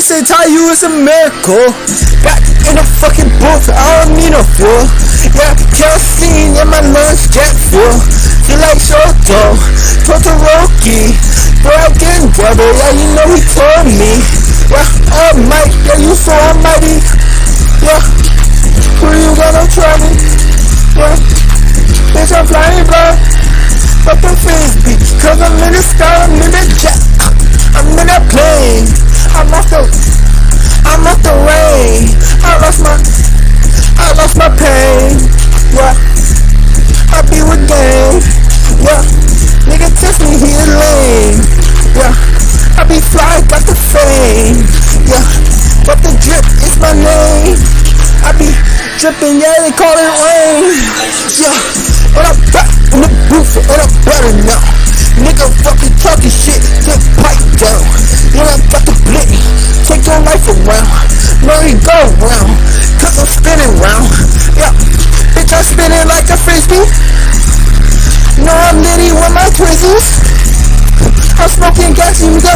say tell you it's a miracle. Back in the fucking booth, I don't need no fuel. Yeah, kerosene in my lungs, jet fuel. Feel like Shoto, Totoroki. Boy, I getting brother, yeah, you know he told me. Yeah, almighty, yeah, you so almighty. Yeah, who you gonna try me? Yeah, bitch, I'm flying blind. Fuck the frisbee, cause I'm in the sky, I'm in the jet. I'm in a plane. I'm off the rain. I lost my pain. Yeah, I be with gang. Yeah, nigga test me, he is lame. Yeah, I be fly, got the fame. Yeah, but the drip is my name. I be dripping, yeah, they call it rain. Yeah, and I'm back in the booth, and I'm better now. Nigga fucking talking shit, get pipe down. You know I got the blick, take your life around. Merry go round, cause I'm spinning round. Yeah, bitch, I'm spinning like a frisbee. No, I'm litty with my twizzies. I'm smoking gas, you got